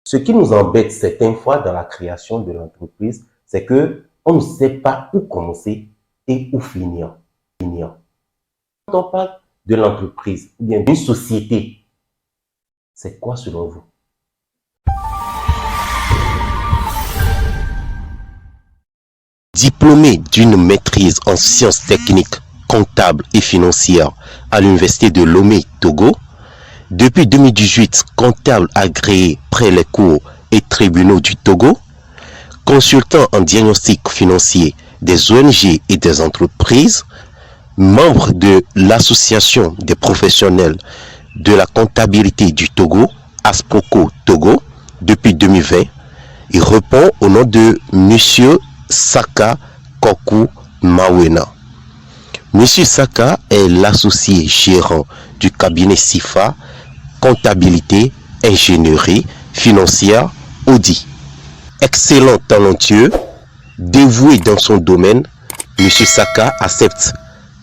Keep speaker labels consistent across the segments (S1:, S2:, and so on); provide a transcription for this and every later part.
S1: Ce qui nous embête certaines fois dans la création de l'entreprise, c'est que on ne sait pas où commencer et où finir. Quand on parle de l'entreprise ou bien d'une société, c'est quoi selon vous?
S2: Diplômé d'une maîtrise en sciences techniques, comptables et financières à l'université de Lomé, Togo, depuis 2018 comptable agréé près les cours et tribunaux du Togo, consultant en diagnostic financier des ONG et des entreprises, membre de l'Association des professionnels de la comptabilité du Togo, ASPOCO Togo, depuis 2020, il répond au nom de Monsieur Saka Koku Mawena. Monsieur Saka est l'associé gérant du cabinet SIFA, comptabilité, ingénierie, financière, audit. Excellent talentueux, dévoué dans son domaine, Monsieur Saka accepte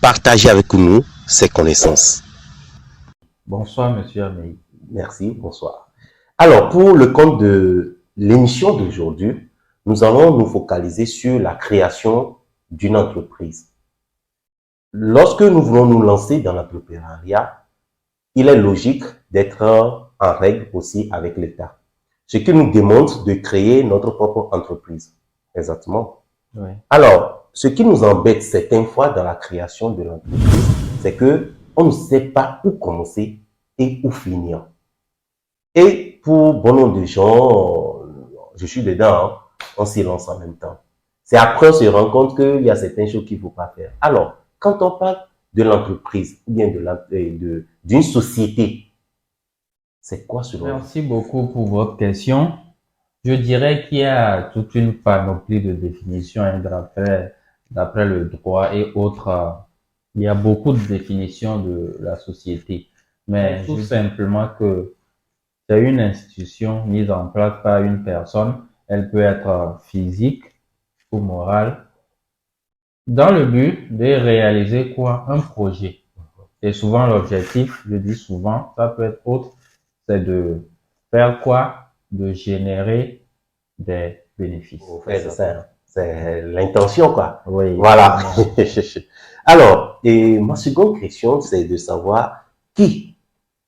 S2: partager avec nous ses connaissances.
S3: Bonsoir, monsieur Amei.
S1: Merci, bonsoir. Alors, pour le compte de l'émission d'aujourd'hui, nous allons nous focaliser sur la création d'une entreprise. Lorsque nous voulons nous lancer dans l'entrepreneuriat, il est logique d'être en règle aussi avec l'État. Ce qui nous demande de créer notre propre entreprise. Exactement.
S3: Oui.
S1: Alors, ce qui nous embête certaines fois dans la création de l'entreprise, c'est que on ne sait pas où commencer et où finir. Et pour bon nombre de gens, je suis dedans, hein, on s'y lance en même temps. C'est après on se rend compte qu'il y a certaines choses qu'il ne faut pas faire. Alors, quand on parle de l'entreprise ou bien d'une société, c'est quoi selon vous?
S3: Merci beaucoup pour votre question. Je dirais qu'il y a toute une panoplie de définitions hein, d'après le droit et autres. Il y a beaucoup de définitions de la société, mais tout simplement que c'est une institution mise en place par une personne. Elle peut être physique ou morale, dans le but de réaliser quoi? Un projet. Et souvent l'objectif, je dis souvent, ça peut être autre, c'est de faire quoi? De générer des bénéfices.
S1: C'est ça, c'est l'intention, quoi.
S3: Oui.
S1: Voilà. Alors, et ma seconde question, c'est de savoir qui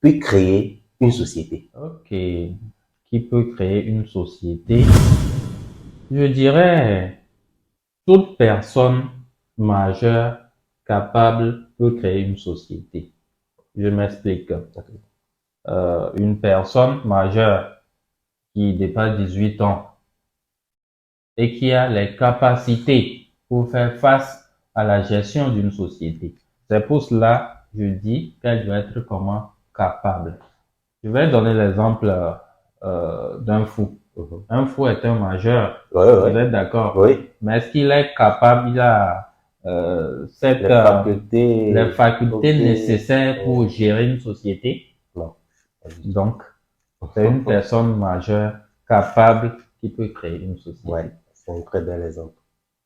S1: peut créer une société.
S3: Ok. Qui peut créer une société? Je dirais toute personne majeure capable peut créer une société. Je m'explique. Une personne majeure qui dépasse 18 ans et qui a les capacités pour faire face à la gestion d'une société. C'est pour cela que je dis qu'elle doit être comment capable. Je vais donner l'exemple d'un fou. Un fou est un majeur.
S1: Ouais, ouais.
S3: Vous êtes d'accord?
S1: Oui.
S3: Mais est-ce qu'il est capable, il a les facultés nécessaires pour gérer une société?
S1: Non.
S3: Donc, c'est une personne majeure capable qui peut créer une société.
S1: Ouais, c'est un très bel exemple.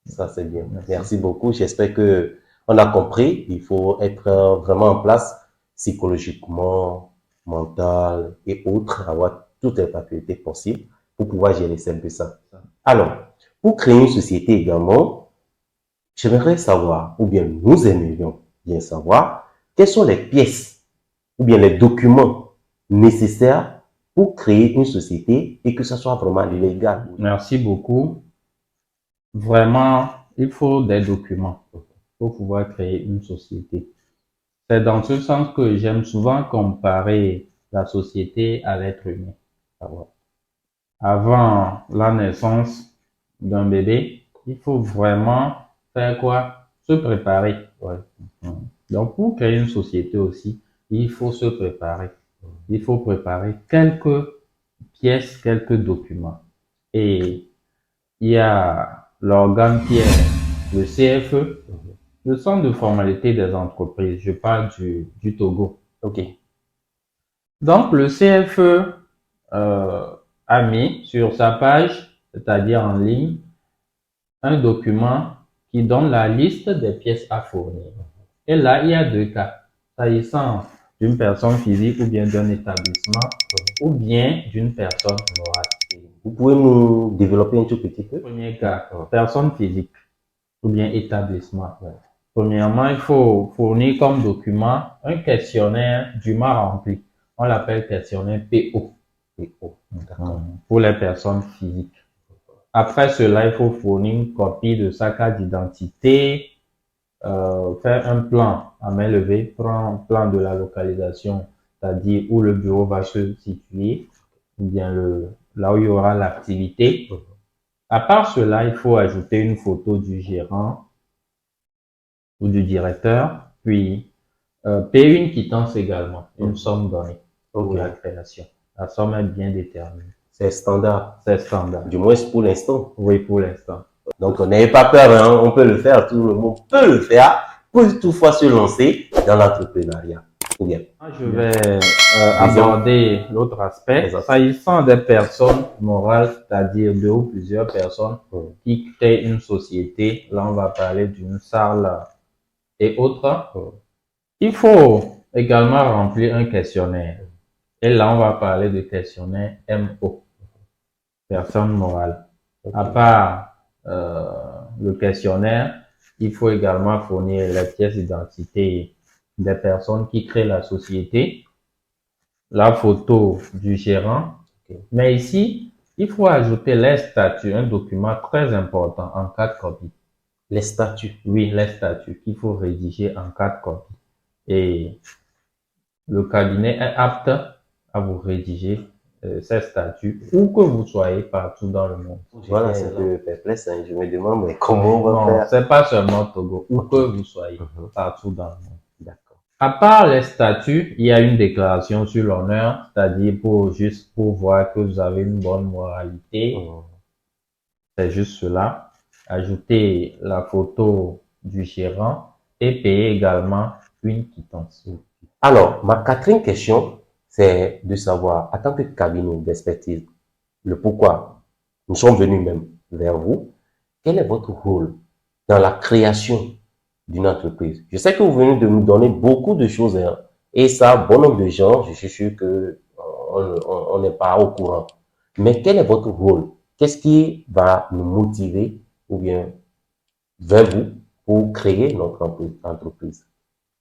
S1: Ça, c'est bien. Merci beaucoup. J'espère que on a compris. Il faut être vraiment en place psychologiquement, mental et autres, avoir toutes les facultés possibles pour pouvoir gérer un peu ça. Alors, pour créer une société également, j'aimerais savoir, ou bien nous aimerions bien savoir, quelles sont les pièces ou bien les documents nécessaires pour créer une société et que ça soit vraiment légal.
S3: Merci beaucoup. Vraiment, il faut des documents pour pouvoir créer une société. C'est dans ce sens que j'aime souvent comparer la société à l'être humain. Avant la naissance d'un bébé, il faut vraiment faire quoi? Se préparer. Donc, pour créer une société aussi, il faut se préparer. Il faut préparer quelques pièces, quelques documents. Et il y a l'organe qui est le CFE, le Centre de formalité des entreprises. Je parle du Togo.
S1: Ok.
S3: Donc, le CFE a mis sur sa page, c'est-à-dire en ligne, un document qui donne la liste des pièces à fournir. Et là, il y a deux cas. S'agissant d'une personne physique ou bien d'un établissement ou bien d'une personne morale.
S1: Vous pouvez nous développer un tout petit peu?
S3: Premier cas, personne physique ou bien établissement. Premièrement, il faut fournir comme document un questionnaire dûment rempli. On l'appelle questionnaire PO. Pour les personnes physiques. Après cela, il faut fournir une copie de sa carte d'identité, faire un plan à main levée, plan de la localisation, c'est-à-dire où le bureau va se situer, ou bien là où il y aura l'activité. À part cela, il faut ajouter une photo du gérant ou du directeur, puis payer une quittance également, une somme donnée pour la création. La somme est bien déterminée.
S1: C'est standard.
S3: C'est standard.
S1: Du moins pour l'instant.
S3: Oui, pour l'instant.
S1: Donc, n'ayez pas peur, hein, on peut le faire, tout le monde peut le faire pour toutefois se lancer dans l'entrepreneuriat. Ou bien.
S3: Je vais aborder l'autre aspect. S'agissant des personnes morales, c'est-à-dire deux ou plusieurs personnes qui créent une société, là on va parler d'une salle et autres. Il faut également remplir un questionnaire. Et là on va parler du questionnaire MO, personne morale. À part le questionnaire, il faut également fournir les pièces d'identité des personnes qui créent la société, la photo du gérant. Mais ici, il faut ajouter les statuts, un document très important en 4 copies.
S1: Les statuts?
S3: Oui, les statuts qu'il faut rédiger en 4 copies. Et le cabinet est apte à vous rédiger ces statuts où que vous soyez partout dans le monde.
S1: Voilà, c'est un peu perplexe, hein. Je me demande mais comment on va faire?
S3: C'est pas seulement Togo, où que vous soyez, partout dans le monde.
S1: D'accord.
S3: À part les statuts, il y a une déclaration sur l'honneur, c'est-à-dire juste pour voir que vous avez une bonne moralité. C'est juste cela. Ajoutez la photo du gérant et payer également une quittance.
S1: Alors, ma quatrième question, c'est de savoir, en tant que cabinet d'expertise, le pourquoi nous sommes venus même vers vous. Quel est votre rôle dans la création d'une entreprise? Je sais que vous venez de nous donner beaucoup de choses, hein, et ça, bon nombre de gens, je suis sûr que on n'est pas au courant. Mais quel est votre rôle? Qu'est-ce qui va nous motiver ou bien vers vous pour créer notre entreprise?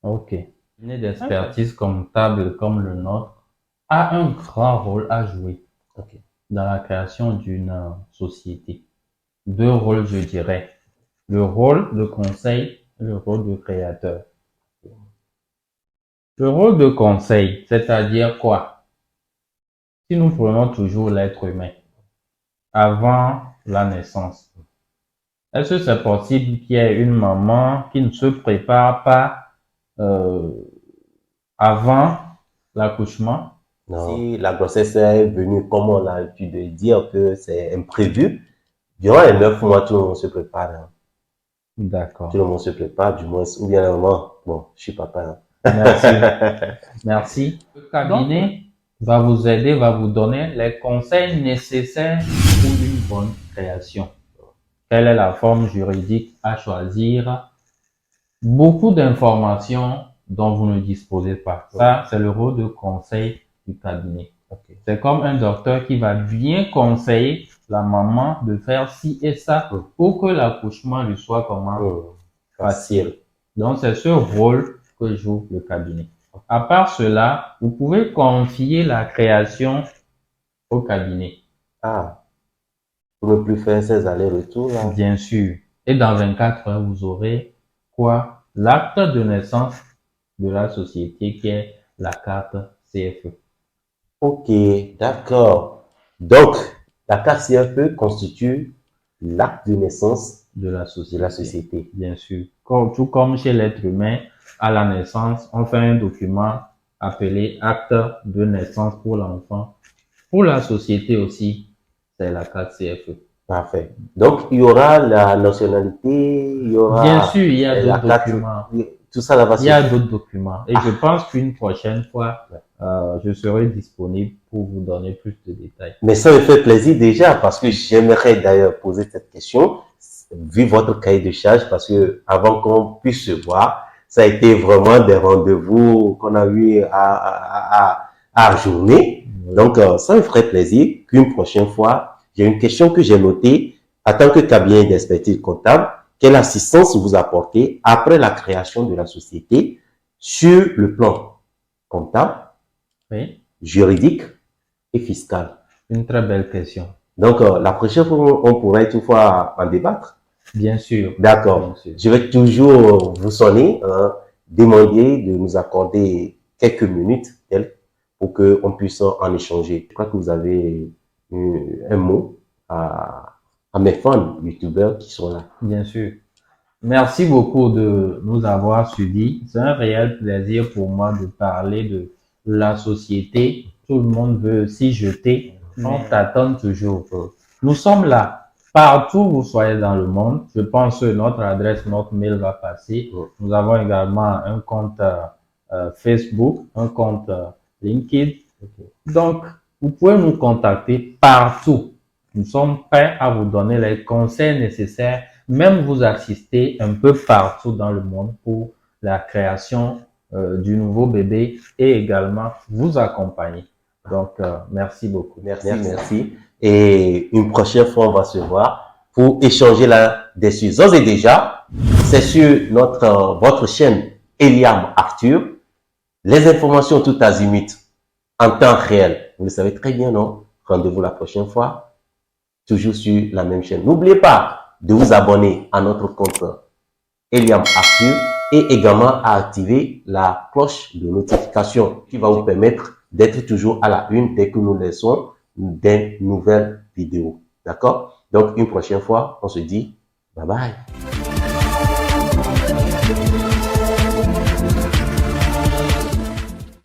S3: Ok. Une d'expertise comptable comme le nôtre a un grand rôle à jouer dans la création d'une société. 2 rôles, je dirais. Le rôle de conseil et le rôle de créateur. Le rôle de conseil, c'est-à-dire quoi? Si nous prenons toujours l'être humain, avant la naissance, est-ce que c'est possible qu'il y ait une maman qui ne se prépare pas avant l'accouchement?
S1: Non. Si la grossesse est venue, comme on a l'habitude de dire que c'est imprévu, durant les 9 mois, tout le monde se prépare. Hein.
S3: D'accord.
S1: Tout le monde se prépare, du moins, ou bien la maman. Bon, je suis papa. Hein.
S3: Merci. Merci. Le cabinet va vous aider, va vous donner les conseils nécessaires pour une bonne création. Quelle est la forme juridique à choisir? Beaucoup d'informations dont vous ne disposez pas. Ça, c'est le rôle de conseil du cabinet. C'est comme un docteur qui va bien conseiller la maman de faire ci et ça pour que l'accouchement lui soit facile. Donc, c'est ce rôle que joue le cabinet. À part cela, vous pouvez confier la création au cabinet.
S1: Ah, pour ne plus faire ces allers-retours là.
S3: Bien sûr. Et dans 24 heures, vous aurez quoi? L'acte de naissance de la société qui est la carte CFE.
S1: Ok, d'accord. Donc, la carte CFE constitue l'acte de naissance
S3: de la
S1: société.
S3: Bien sûr. Tout comme chez l'être humain, à la naissance, on fait un document appelé acte de naissance pour l'enfant. Pour la société aussi, c'est la carte CFE.
S1: Parfait. Donc, il y aura la nationalité, il y aura...
S3: Bien sûr, il y a d'autres documents.
S1: Tout ça là-bas.
S3: Il y a d'autres documents. Et je pense qu'une prochaine fois, je serai disponible pour vous donner plus de détails.
S1: Mais ça me fait plaisir déjà parce que j'aimerais d'ailleurs poser cette question, vu votre cahier de charge, parce que avant qu'on puisse se voir, Ça a été vraiment des rendez-vous qu'on a eu à ajourner. Donc, ça me ferait plaisir qu'une prochaine fois, j'ai une question que j'ai notée en tant que cabinet d'expertise comptable. Quelle assistance vous apportez après la création de la société sur le plan comptable,
S3: Oui,
S1: juridique et fiscal?
S3: une très belle question.
S1: Donc, la prochaine fois, on pourrait toutefois en débattre.
S3: Bien sûr.
S1: D'accord.
S3: Bien sûr.
S1: Je vais toujours vous sonner, demander de nous accorder quelques minutes pour qu'on puisse en échanger. Je crois que vous avez un mot à mes fans youtubeurs qui sont là.
S3: Bien sûr. Merci beaucoup de nous avoir suivis. C'est un réel plaisir pour moi de parler de la société. Tout le monde veut s'y jeter. On t'attend toujours. Nous sommes là. Partout où vous soyez dans le monde, je pense que notre adresse, notre mail va passer. Nous avons également un compte Facebook, un compte LinkedIn. Donc, vous pouvez nous contacter partout. Nous sommes prêts à vous donner les conseils nécessaires, même vous assister un peu partout dans le monde pour la création du nouveau bébé et également vous accompagner. Donc, merci beaucoup.
S1: Merci. Et une prochaine fois, on va se voir pour échanger là dessus. D'ores et déjà, c'est sur votre chaîne Eliam Arthur. Les informations tout azimut en temps réel. Vous le savez très bien, non? Rendez-vous la prochaine fois, toujours sur la même chaîne. N'oubliez pas de vous abonner à notre compte Eliam Arthur et également à activer la cloche de notification qui va vous permettre d'être toujours à la une dès que nous laissons des nouvelles vidéos. D'accord? Donc, une prochaine fois, on se dit bye bye.